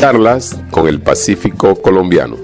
Charlas con el Pacífico colombiano.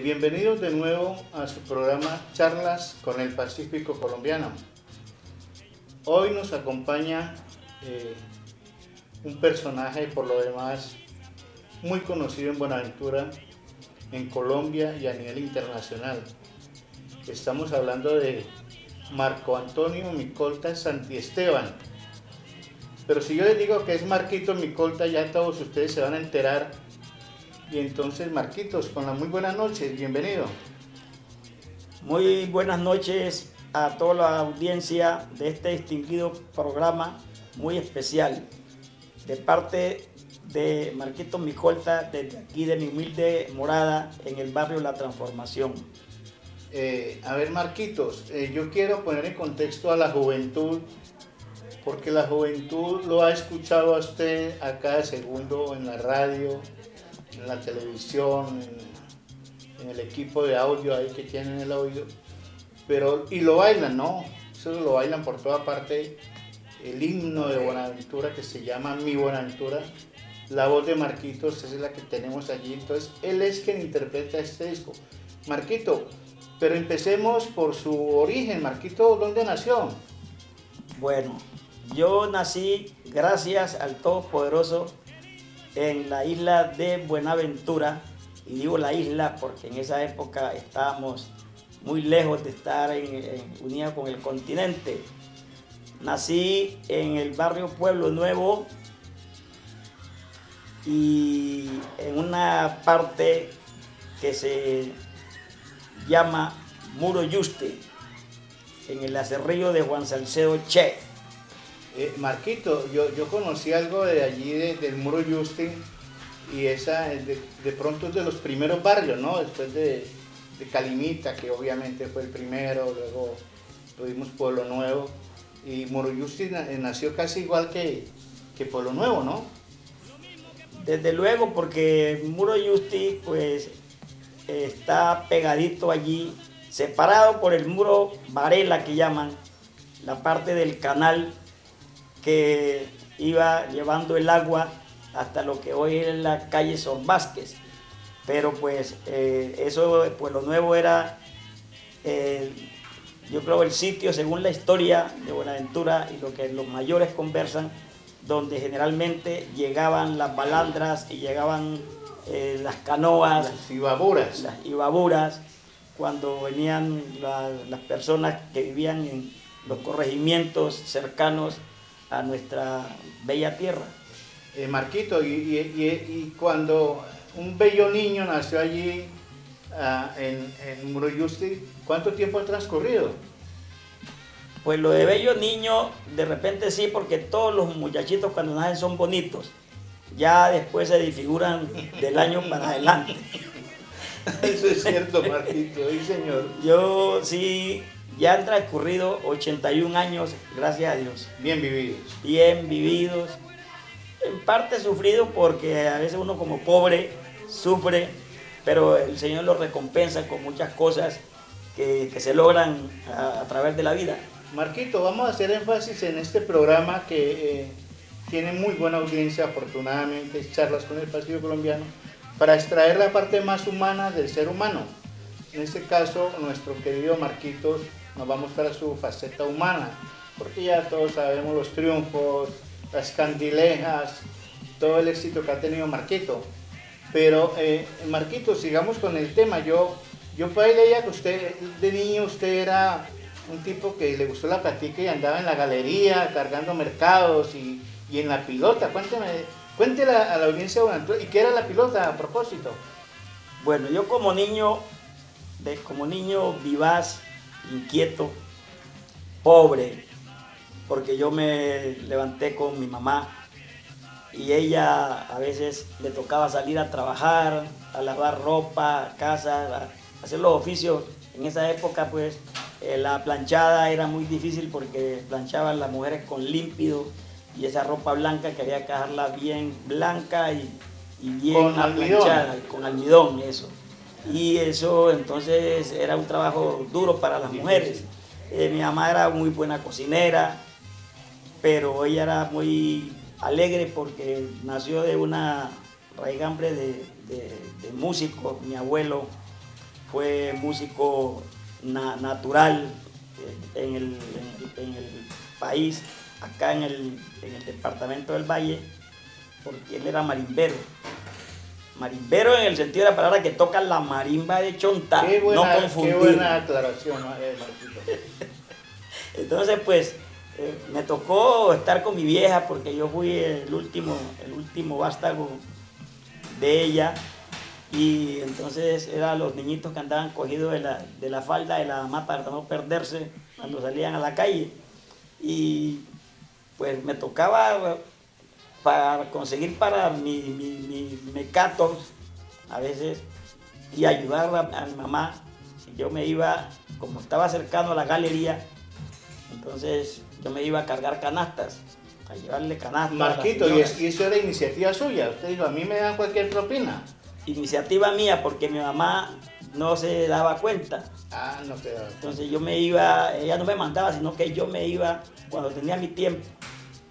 Bienvenidos de nuevo a su programa Charlas con el Pacífico colombiano. Hoy nos acompaña un personaje por lo demás muy conocido en Buenaventura, en Colombia y a nivel internacional. Estamos hablando de Marco Antonio Micolta Santiesteban. Pero si yo les digo que es Marquito Micolta, ya todos ustedes se van a enterar. Y entonces, Marquitos, con las muy buenas noches, bienvenido. Muy buenas noches a toda la audiencia de este distinguido programa muy especial. De parte de Marquito Micolta, desde aquí de mi humilde morada en el barrio La Transformación. A ver, Marquitos, yo quiero poner en contexto a la juventud, porque la juventud lo ha escuchado a usted a cada segundo en la radio, en la televisión, en el equipo de audio ahí que tienen el audio, y lo bailan, ¿no? Eso lo bailan por toda parte, el himno de Buenaventura que se llama Mi Buenaventura, la voz de Marquitos es la que tenemos allí, entonces él es quien interpreta este disco. Marquito, pero empecemos por su origen. Marquito, ¿dónde nació? Bueno, yo nací gracias al Todopoderoso en la isla de Buenaventura, y digo la isla porque en esa época estábamos muy lejos de estar unidos con el continente. Nací en el barrio Pueblo Nuevo y en una parte que se llama Muro Yuste, en el acerrío de Juan Salcedo Che. Marquito, yo conocí algo de allí, del Muro Justin, y esa de pronto es de los primeros barrios, ¿no? Después de Calimita, que obviamente fue el primero, luego tuvimos Pueblo Nuevo, y Muro Justin nació casi igual que Pueblo Nuevo, ¿no? Desde luego, porque Muro Justi pues está pegadito allí, separado por el muro Varela que llaman, la parte del canal que iba llevando el agua hasta lo que hoy es la calle Sor Vázquez. Pero pues eso, Pueblo Nuevo era, yo creo, el sitio, según la historia de Buenaventura y lo que los mayores conversan, donde generalmente llegaban las balandras y llegaban las canoas, las ibaburas, cuando venían las personas que vivían en los corregimientos cercanos a nuestra bella tierra. Marquito, y cuando un bello niño nació allí en Muro Justi, ¿cuánto tiempo ha transcurrido? Pues lo de bello niño, de repente sí, porque todos los muchachitos cuando nacen son bonitos. Ya después se disfiguran del año para adelante. Eso es cierto, Marquito, sí, señor. Yo sí, ya han transcurrido 81 años, gracias a Dios. Bien vividos. Bien vividos. En parte sufrido porque a veces uno como pobre sufre, pero el Señor lo recompensa con muchas cosas que se logran a través de la vida. Marquito, vamos a hacer énfasis en este programa que tiene muy buena audiencia, afortunadamente, Charlas con el Pacífico colombiano, para extraer la parte más humana del ser humano. En este caso, nuestro querido Marquitos nos va a mostrar su faceta humana, porque ya todos sabemos los triunfos, las candilejas, todo el éxito que ha tenido Marquito. Pero Marquito, sigamos con el tema. Yo por ahí leía que usted, de niño, usted era un tipo que le gustó la platica y andaba en la galería cargando mercados y en la pilota. Cuéntele a la audiencia, ¿y qué era la pilota a propósito? Bueno, yo como niño vivaz, inquieto, pobre, porque yo me levanté con mi mamá y ella a veces le tocaba salir a trabajar, a lavar ropa, casa, a hacer los oficios. En esa época pues la planchada era muy difícil porque planchaban las mujeres con límpido y esa ropa blanca que había que dejarla bien blanca y bien aplanchada, con almidón, eso. Y eso entonces era un trabajo duro para las mujeres. Mi mamá era muy buena cocinera, pero ella era muy alegre porque nació de una raigambre de músicos. Mi abuelo fue músico natural en el país, acá en el departamento del Valle, porque él era marimbero. Marimbero en el sentido de la palabra que toca la marimba de Chontá, no confundir. Qué buena aclaración, Marquito. Entonces, pues, me tocó estar con mi vieja porque yo fui el último vástago de ella, y entonces eran los niñitos que andaban cogidos de la falda de la mamá para no perderse cuando salían a la calle. Y pues me tocaba para conseguir para mi mecatos a veces y ayudar a mi mamá. Si yo me iba, como estaba cercano a la galería, entonces yo me iba a cargar canastas, a llevarle canastas. Marquito, y eso era iniciativa suya. Usted dijo, a mí me dan cualquier propina. Iniciativa mía, porque mi mamá no se daba cuenta. Ah, no se daba cuenta. Entonces yo me iba, ella no me mandaba, sino que yo me iba cuando tenía mi tiempo.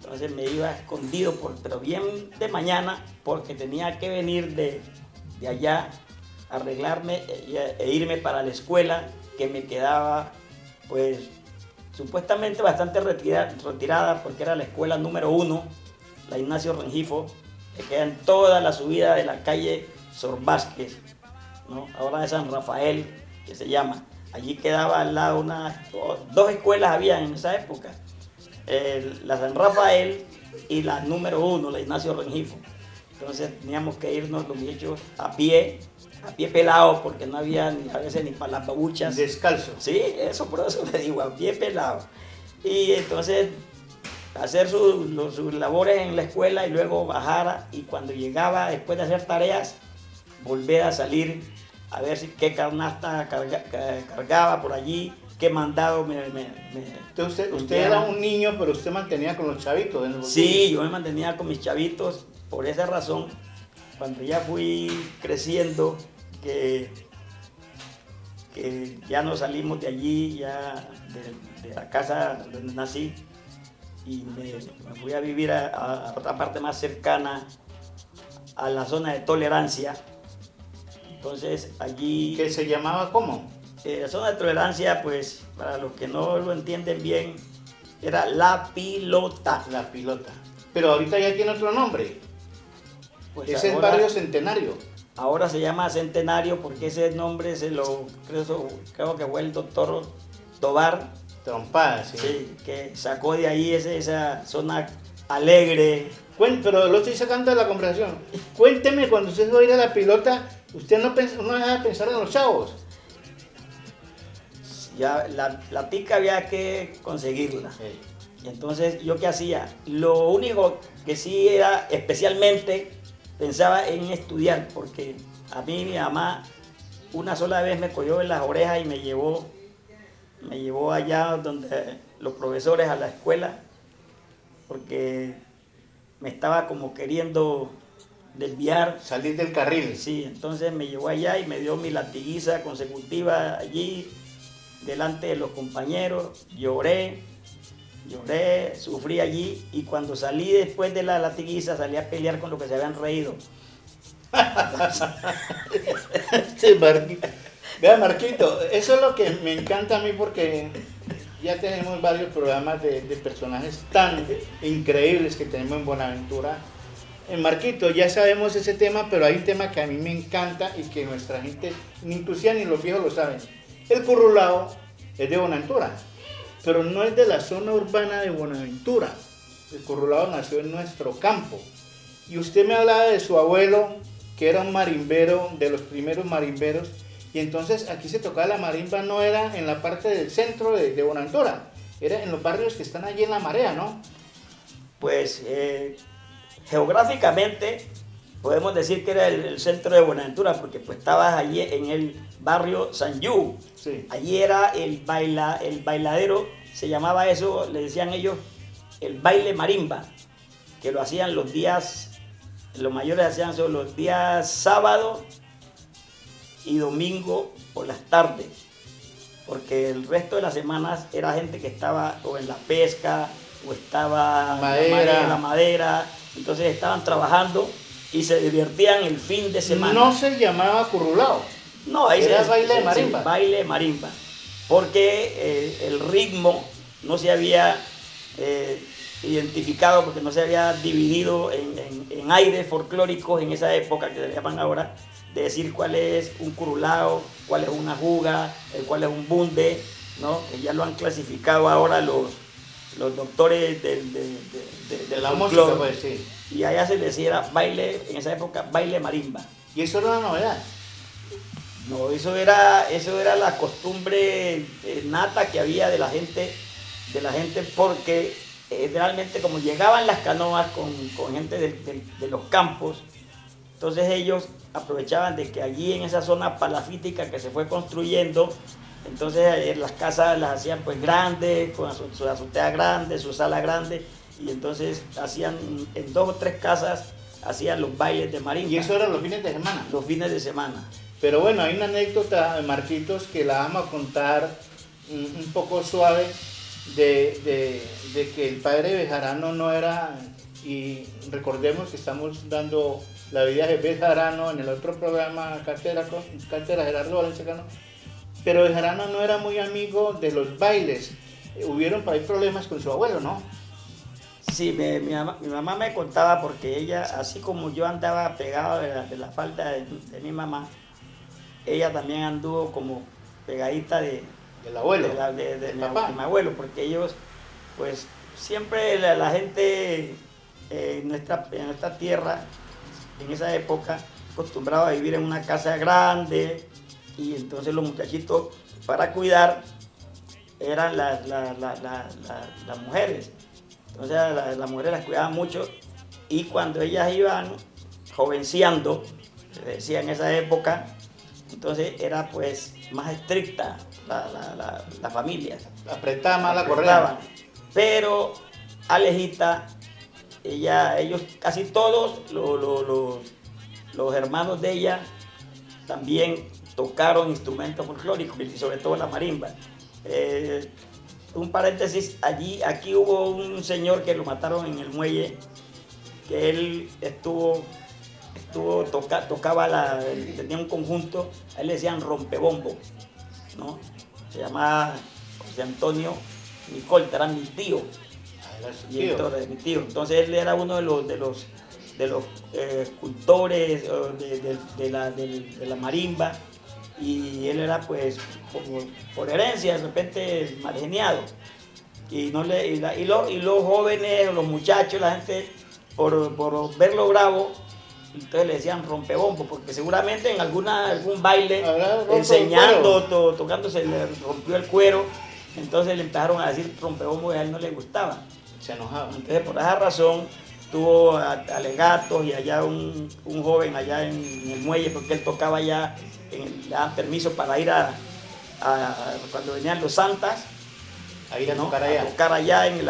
Entonces me iba escondido, pero bien de mañana, porque tenía que venir de allá, arreglarme e irme para la escuela, que me quedaba, pues, supuestamente bastante retirada, porque era la escuela número 1, la Ignacio Rengifo, que queda en toda la subida de la calle Sor Vázquez, ¿no? Ahora de San Rafael, que se llama. Allí quedaba al lado dos escuelas había en esa época. La San Rafael y la número 1, la Ignacio Rengifo. Entonces teníamos que irnos los muchachos a pie pelado, porque no había a veces ni para las babuchas. Descalzo. Sí, eso, por eso le digo, a pie pelado. Y entonces hacer sus labores en la escuela y luego bajar, y cuando llegaba después de hacer tareas, volver a salir a ver qué canasta cargaba por allí, qué mandado Entonces, usted era un niño, pero usted mantenía con los chavitos en el bolsillo. Sí, yo me mantenía con mis chavitos. Por esa razón, cuando ya fui creciendo, que ya nos salimos de allí, ya de la casa donde nací, y me fui a vivir a otra parte más cercana, a la zona de Tolerancia. Entonces allí... ¿Que se llamaba cómo? La zona de Tolerancia, pues, para los que no lo entienden bien, era La Pilota. La Pilota. Pero ahorita ya tiene otro nombre. Pues es el barrio Centenario. Ahora se llama Centenario porque ese nombre creo que fue el doctor Tobar. Trompada, sí. Sí, que sacó de ahí esa zona alegre. Pero lo estoy sacando de la conversación. Cuénteme, cuando usted va a ir a La Pilota, usted no deja de pensar en los chavos. Ya la tica había que conseguirla. Sí. Y entonces, ¿yo qué hacía? Lo único que sí era, especialmente, pensaba en estudiar, porque a mí mi mamá una sola vez me cogió en las orejas y me llevó allá donde los profesores a la escuela, porque me estaba como queriendo desviar. Salir del carril. Sí, entonces me llevó allá y me dio mi latiguiza consecutiva allí, delante de los compañeros. Lloré, sufrí allí, y cuando salí después de la latiguiza salí a pelear con los que se habían reído. Sí, Marquito. Vea, Marquito, eso es lo que me encanta a mí, porque ya tenemos varios programas de personajes tan increíbles que tenemos en Buenaventura. Marquito, ya sabemos ese tema, pero hay un tema que a mí me encanta y que nuestra gente, ni inclusive ni los viejos lo saben. El currulao es de Buenaventura, pero no es de la zona urbana de Buenaventura. El currulao nació en nuestro campo. Y usted me hablaba de su abuelo, que era un marimbero, de los primeros marimberos, y entonces aquí se tocaba la marimba, no era en la parte del centro de Buenaventura, era en los barrios que están allí en la Marea, ¿no? Pues geográficamente podemos decir que era el centro de Buenaventura, porque pues estabas allí en el barrio San Yu. Sí. Allí era el bailadero, se llamaba eso, le decían ellos, el baile marimba, que lo hacían los días, los mayores hacían eso los días sábado y domingo por las tardes, porque el resto de las semanas era gente que estaba o en la pesca o estaba en la madera, entonces estaban trabajando y se divertían el fin de semana. No se llamaba currulao. No, ahí era baile de marimba. Sí, baile de marimba, porque el ritmo no se había identificado, porque no se había dividido en aires folclóricos en esa época, que se llaman ahora, de decir cuál es un currulao, cuál es una juga, cuál es un bunde, ¿no? Que ya lo han clasificado ahora los doctores de la música, pues sí. Y allá se le decía baile, en esa época, baile marimba. ¿Y eso era una novedad? No, eso era la costumbre nata que había de la gente, porque realmente como llegaban las canoas con gente de los campos, entonces ellos aprovechaban de que allí en esa zona palafítica que se fue construyendo, entonces las casas las hacían pues grandes, con su azotea grande, su sala grande, y entonces hacían en 2 o 3 casas, hacían los bailes de marimba. ¿Y eso era los fines de semana? Los fines de semana. Pero bueno, hay una anécdota, Marquitos, que la vamos a contar un poco suave, de que el padre Bejarano no era, y recordemos que estamos dando la vida de Bejarano en el otro programa, Cátedra Gerardo Valenciano, pero Bejarano no era muy amigo de los bailes. Hubieron por ahí problemas con su abuelo, ¿no? Sí, mi mamá me contaba, porque ella, así como yo andaba pegado de la falda de mi mamá, ella también anduvo como pegadita del abuelo, de mi abuelo, porque ellos, pues siempre la gente en nuestra tierra, en esa época, acostumbraba a vivir en una casa grande, y entonces los muchachitos para cuidar eran las mujeres. Entonces las mujeres las cuidaban mucho, y cuando ellas iban jovenciando, se decía en esa época, entonces era pues más estricta la familia. Apretaba más la correa. Pero Alejita, ellos casi todos los hermanos de ella también tocaron instrumentos folclóricos, y sobre todo la marimba. Un paréntesis, aquí hubo un señor que lo mataron en el muelle, que él tocaba tenía un conjunto, a él le decían rompebombo, ¿no? Se llamaba José Antonio Nicolta, era mi tío. Y entonces, mi tío. Entonces él era uno de los cultores de la marimba, y él era pues como por herencia de repente mal geniado, y los jóvenes, los muchachos, la gente por verlo bravo, entonces le decían rompebombo, porque seguramente en algún baile enseñando, tocando, se le rompió el cuero, entonces le empezaron a decir rompebombo y a él no le gustaba, se enojaba. Entonces por esa razón tuvo alegatos, y allá un joven allá en el muelle, porque él tocaba allá, le daban permiso para ir a cuando venían los santas, a ir a ¿no? tocar allá. A tocar allá en el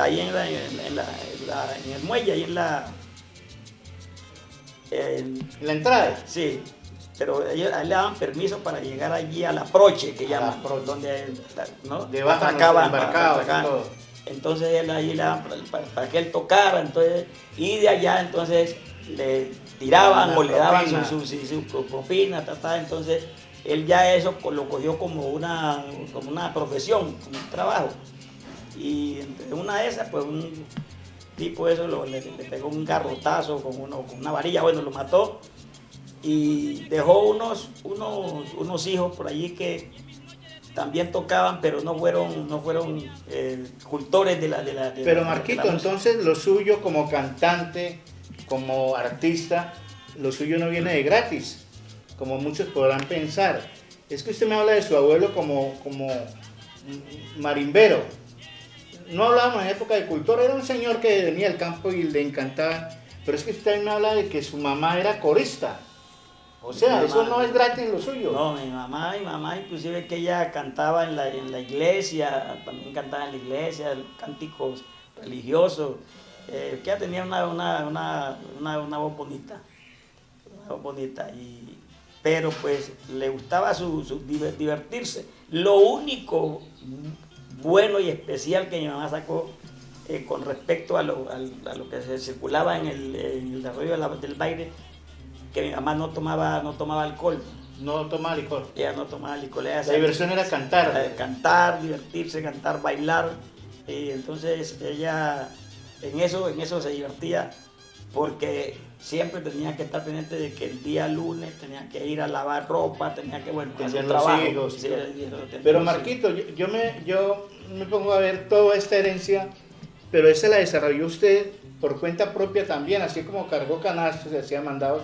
muelle, ahí en la entrada. Sí, pero a él le daban permiso para llegar allí a la proche, que llaman, donde, ¿no? Atracaban. Entonces él ahí le daban para que él tocara, entonces, y de allá entonces le tiraban o le daban su propina, entonces él ya eso lo cogió como una profesión, como un trabajo. y entre una de esas, pues un tipo eso le pegó un garrotazo con una varilla, bueno, lo mató y dejó unos hijos por allí que también tocaban, pero no fueron cultores de la Pero Marquito, entonces lo suyo como cantante, como artista, lo suyo no viene de gratis, como muchos podrán pensar. Es que usted me habla de su abuelo como marimbero. No hablábamos en época de cultura, era un señor que venía del campo y le encantaba, pero es que usted también me habla de que su mamá era corista. O sea, eso no es gratis lo suyo. No, mi mamá inclusive que ella cantaba en la iglesia, también cantaba en la iglesia, cánticos religiosos, que ella tenía una voz bonita, pero pues le gustaba divertirse. Lo único bueno y especial que mi mamá sacó con respecto a lo que se circulaba en el desarrollo del baile, que mi mamá no tomaba alcohol. No tomaba licor. Ella no tomaba licor. La diversión era cantar. Cantar, divertirse, cantar, bailar. Entonces ella en eso se divertía porque siempre tenía que estar pendiente de que el día lunes tenía que ir a lavar ropa, tenía que hacer trabajo. Hijos, sí, pero Marquito, yo me pongo a ver toda esta herencia, pero esa la desarrolló usted por cuenta propia también, así como cargó canastos y hacía mandados.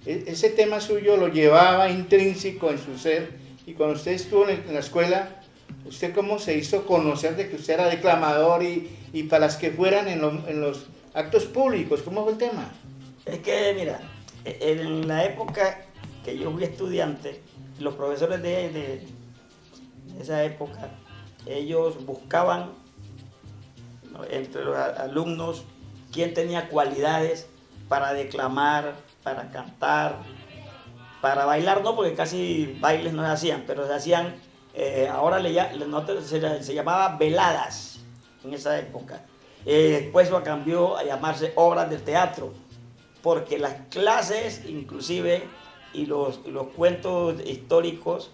Ese tema suyo lo llevaba intrínseco en su ser, y cuando usted estuvo en la escuela, ¿usted cómo se hizo conocer de que usted era declamador y para las que fueran en los actos públicos? ¿Cómo fue el tema? Es que, mira, en la época que yo fui estudiante, los profesores de esa época, ellos buscaban, ¿no?, entre los alumnos quién tenía cualidades para declamar, para cantar, para bailar, no, porque casi bailes no se hacían, pero se hacían, ahora se llamaba veladas en esa época. Después lo cambió a llamarse obras de teatro, porque las clases inclusive y los cuentos históricos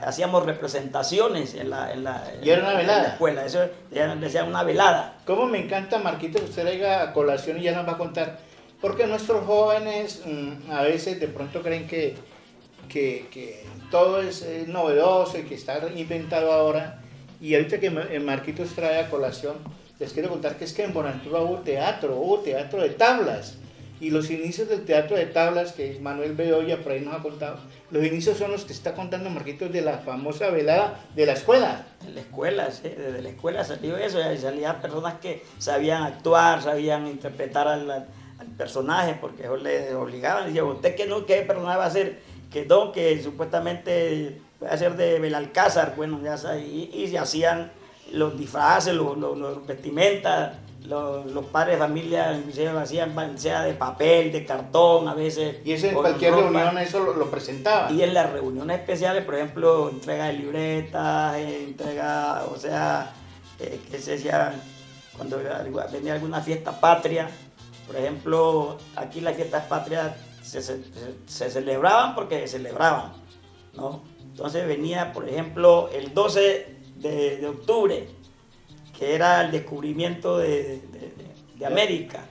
hacíamos representaciones en la ¿Y era una velada? En la escuela, eso decían una velada. Cómo me encanta, Marquito, que usted traiga a colación y ya nos va a contar, porque nuestros jóvenes a veces de pronto creen que todo es novedoso y que está inventado ahora, y ahorita que Marquitos trae a colación, les quiero contar que es que en Buenaventura hubo teatro de tablas, y los inicios del teatro de tablas, que Manuel Bedoya por ahí nos ha contado, los inicios son los que está contando Marquitos de la famosa velada de la escuela. En la escuela, sí, desde la escuela salió eso, y salían personas que sabían actuar, sabían interpretar al personaje, porque eso les obligaban, decían, ¿usted qué personaje va a hacer? Que supuestamente va a ser de Belalcázar, bueno, ya sabes, y se hacían los disfraces, los vestimentas, los padres de familia inclusive hacían sea de papel, de cartón a veces. Y eso en cualquier reunión eso lo presentaba. Y en las reuniones especiales, por ejemplo, entrega de libretas, o sea, que se decía, cuando venía alguna fiesta patria, por ejemplo, aquí las fiestas patrias se celebraban porque se celebraban, ¿no? Entonces venía, por ejemplo, el 12 de octubre, que era el descubrimiento de América,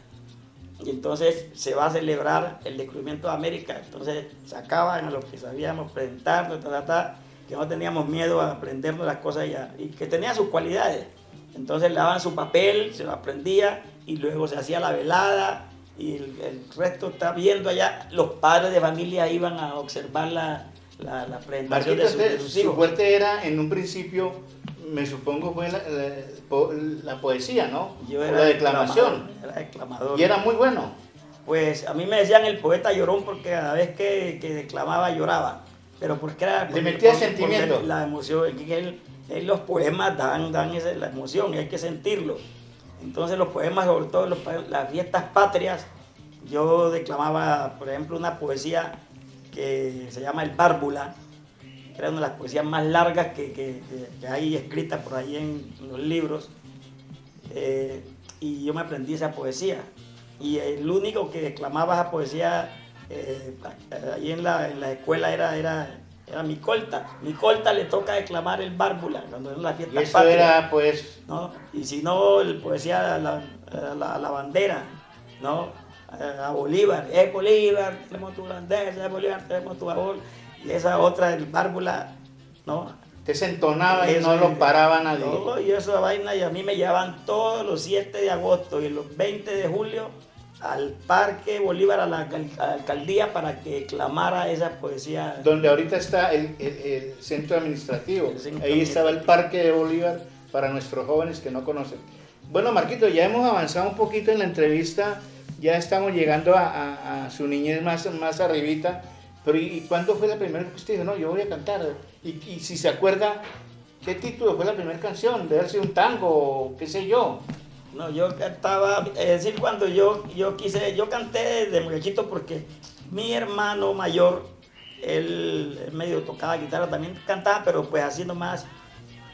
y entonces se va a celebrar el descubrimiento de América. Entonces sacaban a los que sabíamos presentarnos, que no teníamos miedo a aprendernos las cosas y que tenían sus cualidades. Entonces le daban su papel, se lo aprendía y luego se hacía la velada y el resto está viendo allá. Los padres de familia iban a observar la presentación de sus hijos. Su fuerte era en un principio, me supongo, fue la poesía, ¿no? Yo era la declamación. Era declamador. Y era muy bueno. Pues a mí me decían el poeta llorón porque cada vez que declamaba lloraba. Pero porque era... Le metía sentimiento. La emoción, los poemas dan la emoción y hay que sentirlo. Entonces los poemas, sobre todo las fiestas patrias, yo declamaba, por ejemplo, una poesía que se llama El Bárbula, que era una de las poesías más largas que hay escritas por ahí en los libros, y yo me aprendí esa poesía. Y el único que declamaba esa poesía ahí en la escuela era era mi colta. Mi colta le toca declamar el bárbula cuando era la Y fiesta eso patria, era, pues, ¿no? Y si no, el poesía la bandera, ¿no? A Bolívar, Bolívar, tenemos tu grandeza, Bolívar, tenemos tu favor. Y esa otra, el bárbula, ¿no? te se entonaba y Eso, no lo paraba nadie. No, y esa vaina, y a mí me llevaban todos los 7 de agosto y los 20 de julio al Parque Bolívar, a la alcaldía, para que clamara esa poesía. Donde ahorita está el centro administrativo. El centro Ahí estaba el administrativo. Parque de Bolívar para nuestros jóvenes que no conocen. Bueno, Marquito, ya hemos avanzado un poquito en la entrevista, ya estamos llegando a su niñez más arribita, pero ¿y cuándo fue la primera vez que usted dijo, no, yo voy a cantar? Y si se acuerda, ¿qué título fue la primera canción? ¿Debe haber sido un tango o qué sé yo? No, yo cantaba, es decir, cuando yo canté desde muchachito porque mi hermano mayor, él medio tocaba guitarra, también cantaba, pero pues así nomás.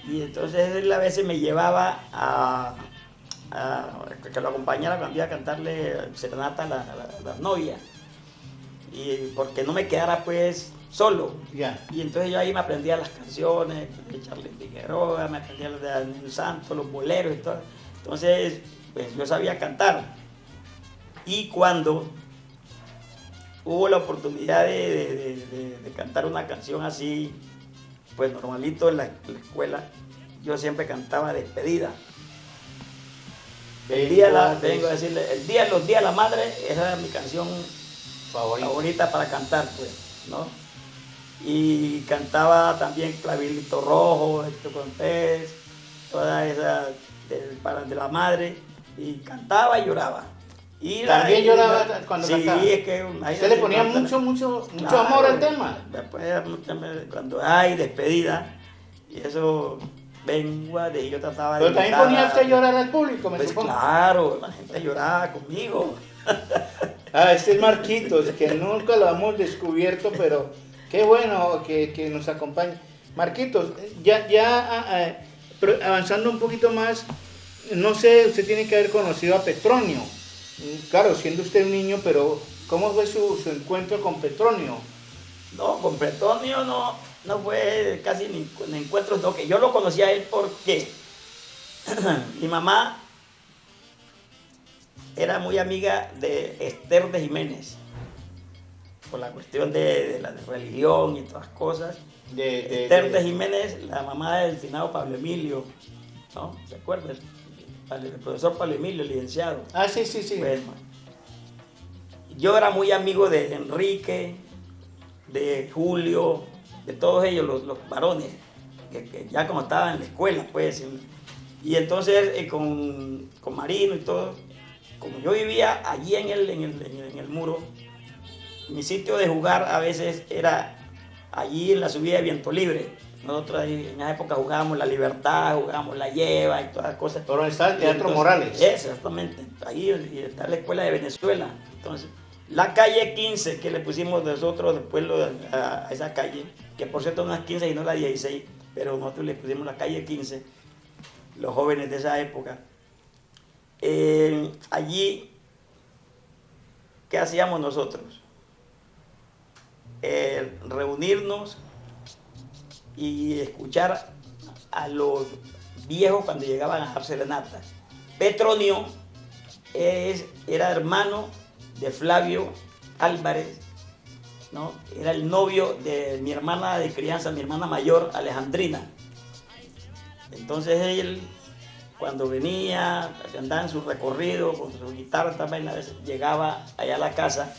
Y entonces él a veces me llevaba a que lo acompañara cuando iba a cantarle serenata a la novia. Y porque no me quedara pues solo. Ya. Y entonces yo ahí me aprendía las canciones de Charly Figueroa, me aprendía las de Daniel Santos, los boleros y todo. Entonces, pues yo sabía cantar. Y cuando hubo la oportunidad de cantar una canción así, pues normalito en la escuela, yo siempre cantaba Despedida. Vengo a decirle, los días de la madre, esa era mi canción favorita para cantar, pues, ¿no? Y cantaba también Clavilito Rojo, Cortés, toda esa de la madre, y cantaba y lloraba. Y ¿También lloraba cuando cantaba? Sí, es que... ¿Usted le ponía mucho claro, amor al tema? Después, cuando hay despedida, y eso... y yo trataba de... Pero también ponía usted a llorar al público, me pues supongo. claro, la gente lloraba conmigo. Este es Marquitos, que nunca lo hemos descubierto, pero qué bueno que nos acompañe. Marquitos, pero avanzando un poquito más, no sé, usted tiene que haber conocido a Petronio. Claro, siendo usted un niño, pero ¿cómo fue su encuentro con Petronio? No, con Petronio no fue casi ni encuentros, no, que yo lo conocí a él porque mi mamá era muy amiga de Esther de Jiménez, por la cuestión de la religión y todas las cosas. Esther de Jiménez, la mamá del finado Pablo Emilio, ¿no? ¿Se acuerdan? El profesor Pablo Emilio, licenciado. Ah, sí. Bueno, yo era muy amigo de Enrique, de Julio, de todos ellos, los varones, que ya como estaban en la escuela, pues. Y entonces con Marino y todo, como yo vivía allí en el muro, mi sitio de jugar a veces era allí en la subida de Viento Libre. Nosotros ahí en esa época jugábamos La Libertad, jugábamos La Lleva y todas las cosas. Por donde está el Teatro Entonces, Morales. Exactamente, ahí está la escuela de Venezuela. Entonces, la calle 15 que le pusimos nosotros del pueblo a esa calle, que por cierto no es 15 y no la 16, pero nosotros le pusimos la calle 15, los jóvenes de esa época. Allí, ¿qué hacíamos nosotros? Reunirnos y escuchar a los viejos cuando llegaban a dar serenata. Petronio era hermano de Flavio Álvarez, ¿no? Era el novio de mi hermana de crianza, mi hermana mayor, Alejandrina. Entonces él, cuando venía, andaba en su recorrido con su guitarra, también a veces llegaba allá a la casa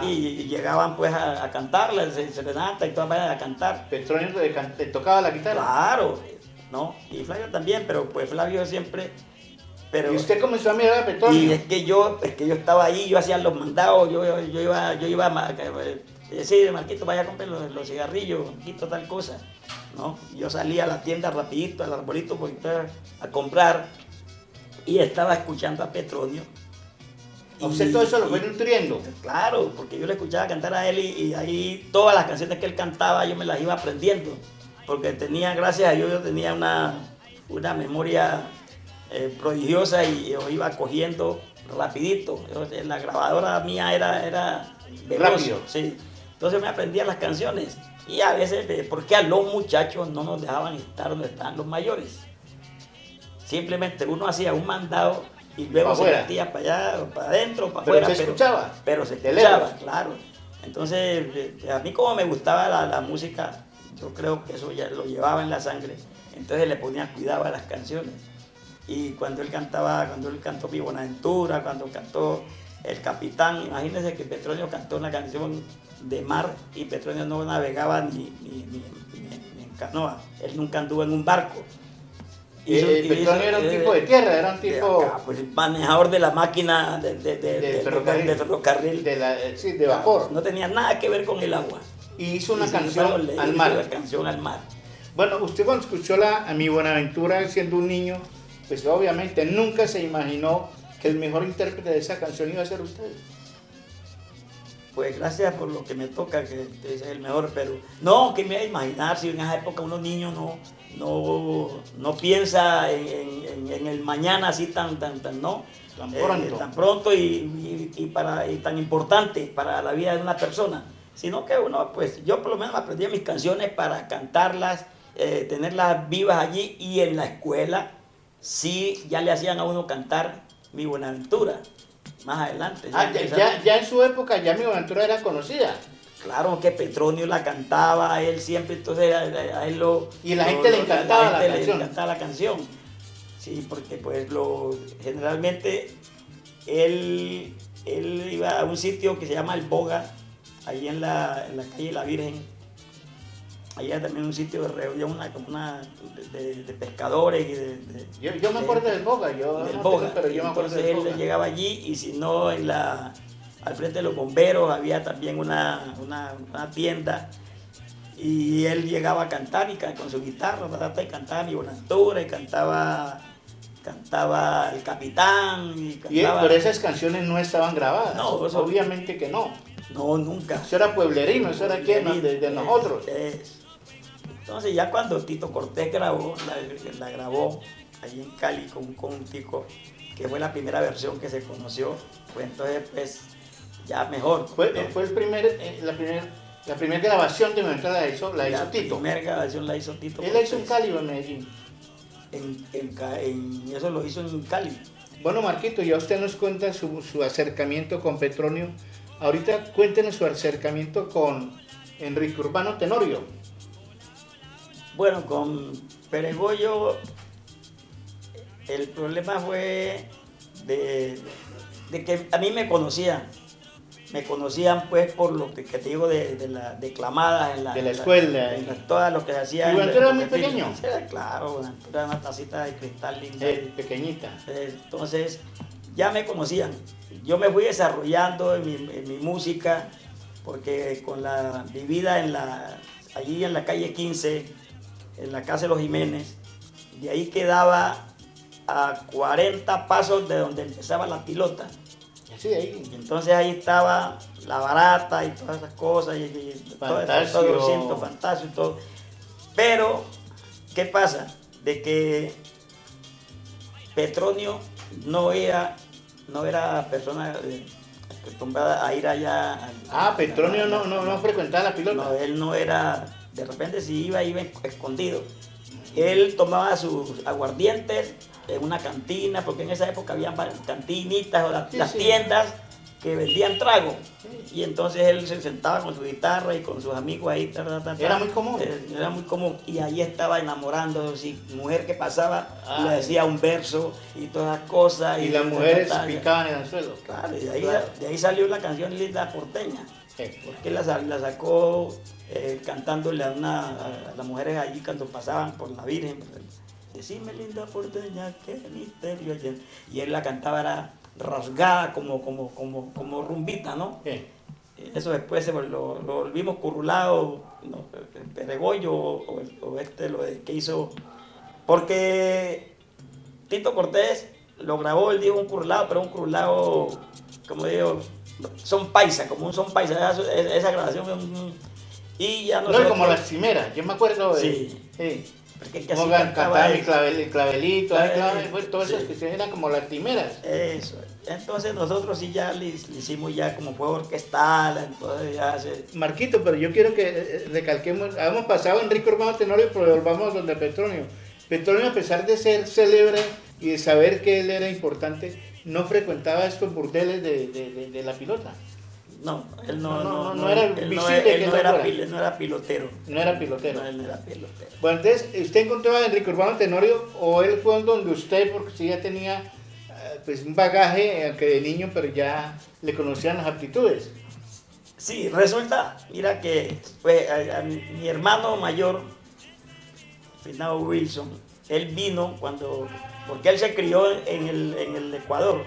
y llegaban pues a cantar la serenata y todas maneras a cantar. ¿Petronio te tocaba la guitarra? Claro, ¿no? Y Flavio también, pero pues Flavio siempre... Pero, ¿Y usted comenzó a mirar a Petronio? y es que yo estaba ahí, yo hacía los mandados, yo iba a decir, Marquito, vaya a comprar los cigarrillos, Marquito, tal cosa, ¿no? Yo salía a la tienda rapidito, al arbolito, a comprar, y estaba escuchando a Petronio. ¿Usted todo eso lo fue nutriendo? Claro, porque yo le escuchaba cantar a él y ahí todas las canciones que él cantaba yo me las iba aprendiendo, porque tenía, gracias a Dios, yo tenía una memoria prodigiosa y yo iba cogiendo rapidito. La grabadora mía era veloz. Rápido. Sí. Entonces me aprendía las canciones. Y a veces, porque a los muchachos no nos dejaban estar donde estaban los mayores. Simplemente uno hacía un mandado y luego Pa' se afuera. metía para allá, o para adentro, o para Pero afuera. se escuchaba. Pero se De escuchaba, lejos. claro. Entonces, a mí como me gustaba la música, yo creo que eso ya lo llevaba en la sangre. Entonces le ponía cuidado a las canciones. Y cuando él cantó Mi Buenaventura, cuando cantó El Capitán, imagínense que Petronio cantó una canción de mar y Petronio no navegaba ni en canoa. Él nunca anduvo en un barco. Petronio era un tipo de tierra, era un tipo acá, pues, manejador de la máquina de ferrocarril. sí, de vapor. No tenía nada que ver con el agua. Y hizo una Y sin canción embargo, le al hizo mar. la canción al mar. Bueno, usted cuando escuchó a Mi Buenaventura siendo un niño, pues obviamente nunca se imaginó que el mejor intérprete de esa canción iba a ser usted. Pues gracias por lo que me toca, que es el mejor, pero no, que me voy a imaginar si en esa época uno niño no piensa en el mañana así tan Tan pronto. tan pronto y tan importante para la vida de una persona, sino que uno, pues yo por lo menos aprendí mis canciones para cantarlas, tenerlas vivas allí, y en la escuela sí ya le hacían a uno cantar Mi Buenaventura. Más adelante. Ya en su época ya Mi Buenaventura era conocida. Claro que Petronio la cantaba, a él siempre, entonces a él lo... Y la gente le encantaba la gente canción. le encantaba la canción. Sí, porque pues generalmente él iba a un sitio que se llama El Boga, ahí en la calle La Virgen. Allá también un sitio de reunión, de pescadores y Yo me acuerdo del Boga, del no Boga. tengo, pero yo me acuerdo Entonces del él Boga. llegaba allí, y si no, al frente de los bomberos había también una tienda, y él llegaba a cantar con su guitarra, y cantaba Mi Buenaventura, y cantaba El Capitán, y cantaba... Pero esas canciones no estaban grabadas. No, eso- obviamente que no. No, nunca. Eso era pueblerino, eso era aquí de nosotros. Entonces ya cuando Tito Cortés grabó, la grabó ahí en Cali con un tico, que fue la primera versión que se conoció, pues entonces pues ya mejor. Fue la primera grabación de Mi Buenaventura la hizo Tito. La primera grabación la hizo Tito Él la hizo en Cortés. Cali o en Medellín. Eso lo hizo en Cali. Bueno, Marquito, ya usted nos cuenta su acercamiento con Petronio. Ahorita cuéntenos su acercamiento con Enrique Urbano Tenorio. Bueno, con Peregollo el problema fue de que a mí me conocían pues por lo que te digo de las declamadas De la escuela. todas lo que se hacía. ¿Y Buenaventura era muy pequeño? Claro, Buenaventura era una tacita de cristal linda. Pequeñita. Entonces ya me conocían. Yo me fui desarrollando en mi música, porque con la vivida allí en la calle 15, en la casa de los Jiménez, de ahí quedaba a 40 pasos de donde empezaba la pilota. Sí, ahí. Y entonces ahí estaba La Barata y todas esas cosas, y Fantasio. todo el ciento, Fantasio y todo. Pero, ¿qué pasa? De que Petronio no era persona acostumbrada a ir allá. Petronio no frecuentaba la pilota. No, él no era, de repente si iba escondido. Él tomaba sus aguardientes en una cantina, porque en esa época había cantinitas o las Sí. tiendas que vendían trago. Y entonces él se sentaba con su guitarra y con sus amigos ahí. Era muy común. Era muy común. Y ahí estaba enamorándose. Y mujer que pasaba Ay. le decía un verso y todas las cosas. Y las mujeres picaban en el suelo. Claro, y de Claro. ahí salió la canción Linda Porteña. Sí. Porque la sacó cantándole a las mujeres allí cuando pasaban por la Virgen. Decime linda porteña, qué misterio hay. Y él la cantaba, era rasgada como rumbita, ¿no? Sí. Eso después lo volvimos currulado, ¿no? Peregollo o lo que hizo. Porque Tito Cortés lo grabó, él dijo un currulado, pero un currulado, como digo, son paisa, como un son paisa. Esa grabación es y ya No, nosotros, como las cimeras, yo me acuerdo de... Sí. Sí. porque Como cantaba el clavelito, pues, todas esas que eran como lastimeras. Eso. Entonces nosotros sí ya le hicimos ya como fue orquestal, entonces ya se... Marquito, pero yo quiero que recalquemos, hemos pasado Enrique Urbano Tenorio, pero volvamos donde Petronio. Petronio, a pesar de ser célebre y de saber que él era importante, no frecuentaba estos burdeles de la pilota. No, él no era él visible que no era pilotero. No era pilotero. No, él no era pilotero. Bueno, entonces, ¿usted encontró a Enrique Urbano Tenorio o él fue donde usted, porque sí ya tenía pues un bagaje, aunque de niño, pero ya le conocían las aptitudes? Sí, resulta, mira que pues, a mi hermano mayor, Finado Wilson, él vino porque él se crió en el Ecuador,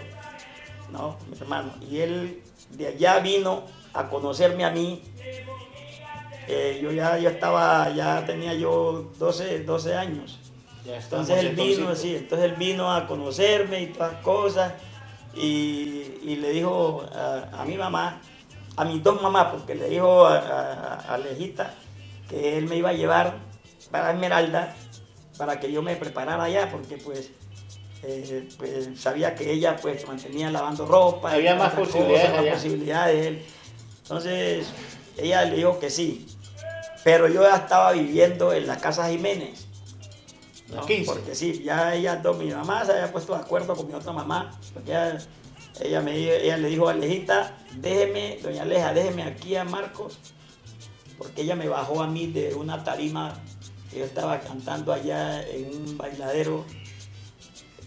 ¿no? Mi hermano, y él de allá vino a conocerme a mí. Ya tenía yo 12 años. Entonces él vino a conocerme y todas cosas, y le dijo a mi mamá, a mis dos mamás, porque le dijo a Alejita que él me iba a llevar para Esmeralda para que yo me preparara allá, porque pues sabía que ella pues se mantenía lavando ropa. Había más posibilidades. Entonces ella le dijo que sí, pero yo ya estaba viviendo en la casa Jiménez, ¿no? 15. Porque sí, ya mi mamá se había puesto de acuerdo con mi otra mamá, porque ella le dijo a Alejita, doña Aleja, déjeme aquí a Marcos, porque ella me bajó a mí de una tarima que yo estaba cantando allá en un bailadero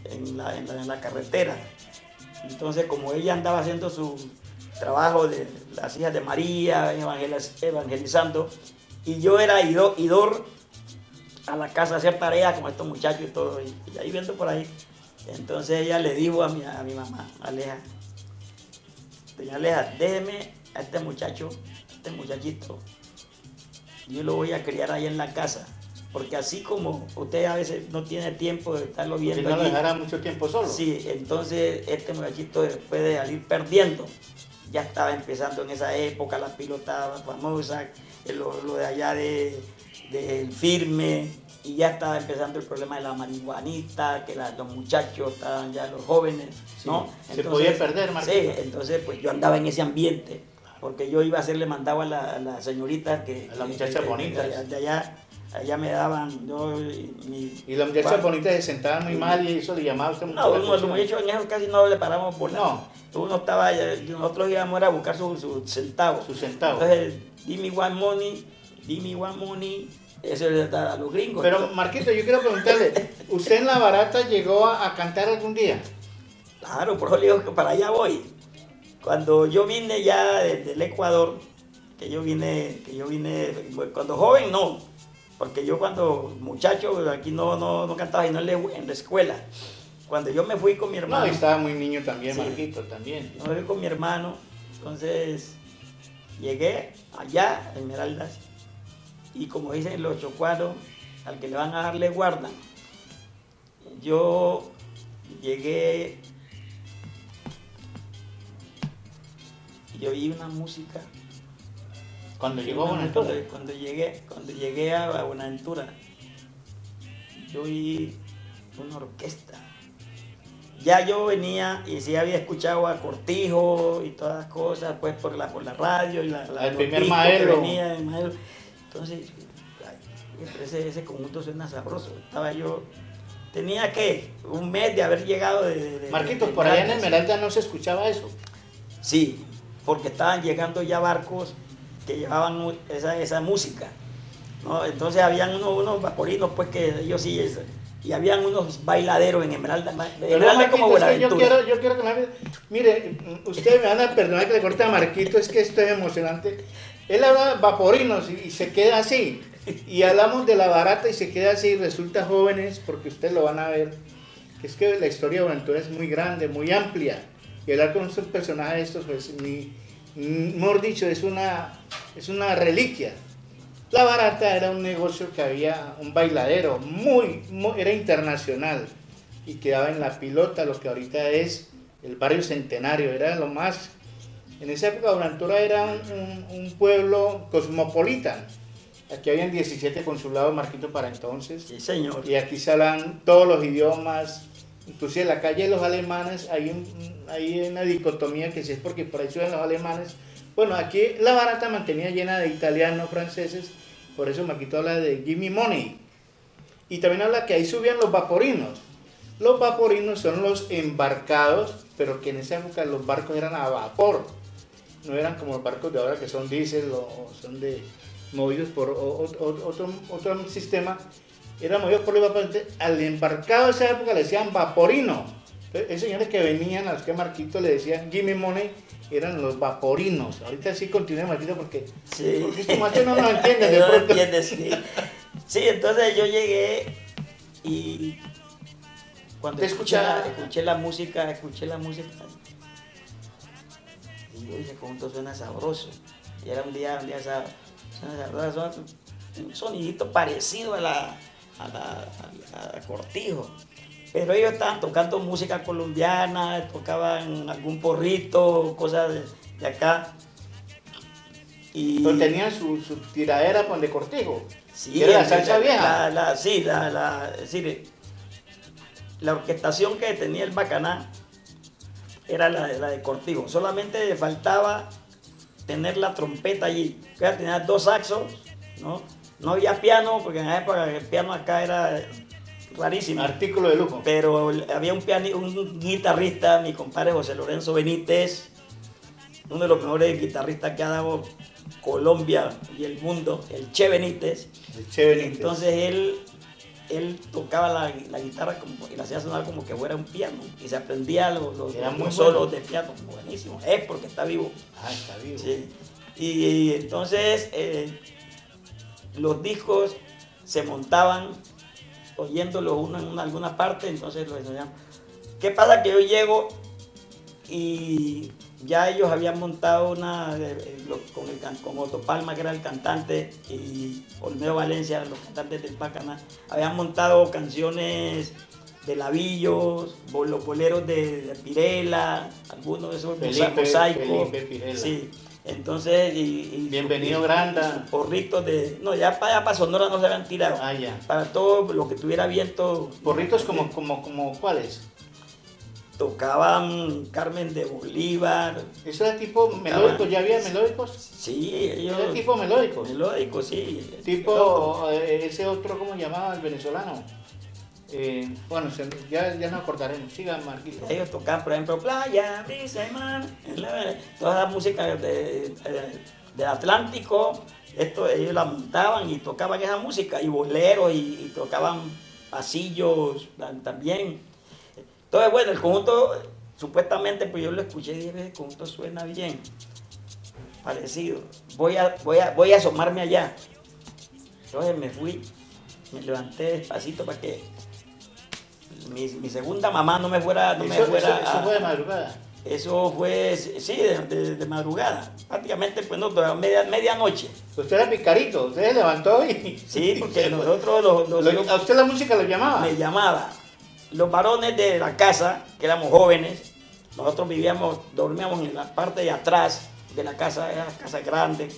en la carretera. Entonces, como ella andaba haciendo su trabajo de las hijas de María, evangelizando, y yo era idor a la casa a hacer tareas como estos muchachos y todo, y ahí viendo por ahí. Entonces ella le dijo a mi mamá, Aleja, doña Aleja, déjeme a este muchachito, yo lo voy a criar ahí en la casa, porque así como usted a veces no tiene tiempo de estarlo viendo, que no lo dejará mucho tiempo solo. Sí, entonces este muchachito, después de salir perdiendo, ya estaba empezando en esa época la pilota famosa, lo de allá del firme, y ya estaba empezando el problema de la marihuanita, que los muchachos estaban ya, los jóvenes, ¿no? Sí, se podía perder, Marquito. Sí, entonces pues yo andaba en ese ambiente, porque yo iba a hacerle mandado a la señorita a las muchachas bonitas. De allá me daban, y las muchachas bonitas se sentaban muy mal y eso le llamaba a usted mucho. No, los muchachos en eso casi no le paramos por nada. No. Nosotros íbamos a buscar su centavo. Su centavo. Entonces, give me one money, eso le da a los gringos. Pero Marquito, yo quiero preguntarle, ¿usted en La Barata llegó a cantar algún día? Claro, por eso le digo que para allá voy. Cuando yo vine ya desde el Ecuador, que yo vine, cuando joven no, porque yo cuando muchacho aquí no cantaba, sino en la escuela. Cuando yo me fui con mi hermano. No, estaba muy niño también, sí, Marquito, también. Me fui con mi hermano, entonces llegué allá, a Esmeraldas, y como dicen los chocuanos, al que le van a dar le guardan. Yo llegué y oí una música. Cuando llegó a Buenaventura. Cuando llegué a Buenaventura, yo oí una orquesta. Ya yo venía y sí había escuchado a Cortijo y todas las cosas, pues por la radio y el primer maestro. Que venía, el maestro. Entonces, ese conjunto suena sabroso. Tenía que un mes de haber llegado de Marquitos, por allá en Esmeralda no se escuchaba eso. Sí, porque estaban llegando ya barcos que llevaban esa música, ¿no? Entonces habían unos vaporinos, pues que ellos sí, y habían unos bailaderos en Esmeralda. Esmeralda como Buenaventura. Yo quiero que mire, ustedes me van a perdonar que le corte a Marquito, es que esto es emocionante. Él habla vaporinos y se queda así. Y hablamos de La Barata y se queda así, resulta jóvenes, porque ustedes lo van a ver. Es que la historia de Buenaventura es muy grande, muy amplia. Y hablar con estos personajes de estos, pues, mejor dicho, es una reliquia. La Barata era un negocio que había, un bailadero, era internacional. Y quedaba en La Pilota, lo que ahorita es el barrio Centenario. Era lo más. En esa época Buenaventura era un pueblo cosmopolita. Aquí habían 17 consulados, Marquito, para entonces. Sí, señor. Y aquí se hablan todos los idiomas. Inclusive en la calle de los alemanes hay una dicotomía que si es porque por ahí suben los alemanes. Bueno, aquí la barata mantenía llena de italianos, franceses, por eso Marquito habla de Gimme Money. Y también habla que ahí subían los vaporinos. Los vaporinos son los embarcados, pero que en esa época los barcos eran a vapor. No eran como los barcos de ahora que son diésel o son movidos por otro sistema. Eran movidos por el vapor. Entonces, al embarcado de esa época le decían vaporino. Entonces, esos señores que venían, a los que Marquito le decían Gimme Money, eran los vaporinos. Ahorita sí continúa, Marquito, porque como tú no nos entiendes. No lo entiendes, sí. Sí, entonces yo llegué y cuando escuché la música, y yo dije, ¿cómo esto suena sabroso? Y era un día sábado, suena sabroso, un sonidito parecido a Cortijo. Pero ellos estaban tocando música colombiana, tocaban algún porrito, cosas de acá. Y pero tenían su tiradera con de Cortijo. sí, era la salsa vieja. La orquestación que tenía el Bacaná era la de Cortijo. Solamente le faltaba tener la trompeta allí. Tenía 2 saxos, ¿no? No había piano, porque en la época el piano acá era rarísimo. Artículo de lujo. Pero había un guitarrista, mi compadre José Lorenzo Benítez, uno de los mejores guitarristas que ha dado Colombia y el mundo, el Che Benítez. El Che Benítez. Entonces él tocaba la guitarra y la hacía sonar como que fuera un piano y se aprendía los solos de piano, buenísimo. Es porque está vivo. Ah, está vivo. Sí. Y entonces los discos se montaban oyéndolos uno en alguna parte, entonces los enseñamos. ¿Qué pasa? Que yo llego y ya ellos habían montado con Otto Palma, que era el cantante, y Olmedo Valencia, los cantantes del Bacaná, habían montado canciones de Lavillos, los boleros de Pirela, algunos de esos mosaicos. Felipe Pirela. Sí. Entonces, Bienvenido Granda. Porritos ya para Sonora no se habían tirado. Ah, ya. Para todo lo que tuviera viento. Porritos como ¿cuáles? Tocaban Carmen de Bolívar. ¿Eso era tipo melódico? ¿Ya había melódicos? Sí, ellos. ¿Era tipo melódicos? Melódicos, sí. Tipo, ese otro, ¿cómo llamaba el venezolano? Bueno, ya nos acordaremos. Sigan, Marquito. Ellos tocaban, por ejemplo, Playa, Brisa y Mar, toda la música del Atlántico, ellos la montaban y tocaban esa música, y boleros, y tocaban pasillos también. Entonces, bueno, el conjunto, supuestamente, pues yo lo escuché y dije, el conjunto suena bien, parecido. Voy a asomarme allá. Entonces me fui, me levanté despacito para que mi segunda mamá no me fuera. ¿Eso fue de madrugada? Eso fue, sí, de madrugada. Prácticamente, pues no, medianoche. Usted era picarito, usted se levantó y... Sí, porque nosotros ¿A usted la música lo llamaba? Me llamaba. Los varones de la casa, que éramos jóvenes, nosotros dormíamos en la parte de atrás de la casa, era la casa grande,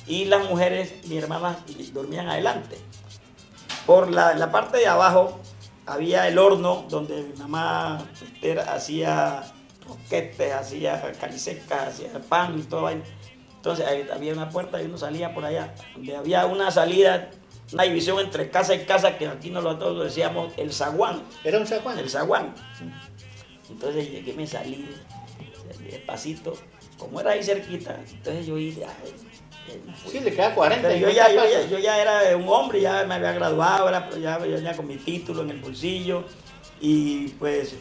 y las mujeres, mis hermanas, dormían adelante. Por la parte de abajo había el horno donde mi mamá hacía roquetes, hacía calicecas, hacía pan y todo ahí. Entonces había una puerta y uno salía por allá, donde había una salida, una división entre casa y casa, que aquí nosotros lo decíamos el zaguán. ¿Era un zaguán? El zaguán. Entonces llegué, me salí despacito, como era ahí cerquita, entonces yo iba. Sí, le queda 40. Pero yo ya era un hombre, ya me había graduado, ya venía con mi título en el bolsillo, y pues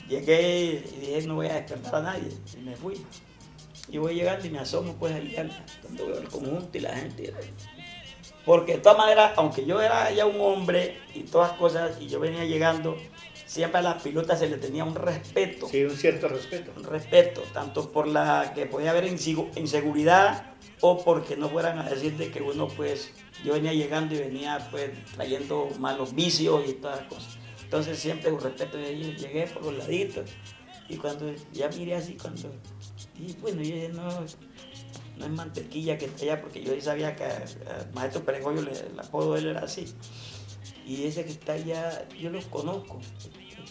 llegué y dije, no voy a despertar a nadie, y me fui. Y voy llegando y me asomo pues ahí cuando veo el conjunto y la gente. Porque de todas maneras, aunque yo era ya un hombre y todas cosas, y yo venía llegando, siempre a las pilotas se le tenía un respeto. Sí, un cierto respeto. Un respeto, tanto por la que podía haber inseguridad, o porque no fueran a decir de que uno pues, yo venía llegando y venía pues trayendo malos vicios y todas las cosas. Entonces siempre un respeto, yo llegué por los laditos, y cuando ya miré así, y bueno, yo dije, no es Mantequilla que está allá, porque yo sí sabía que a Maestro Peregoyo el apodo de él era así. Y ese que está allá, yo los conozco.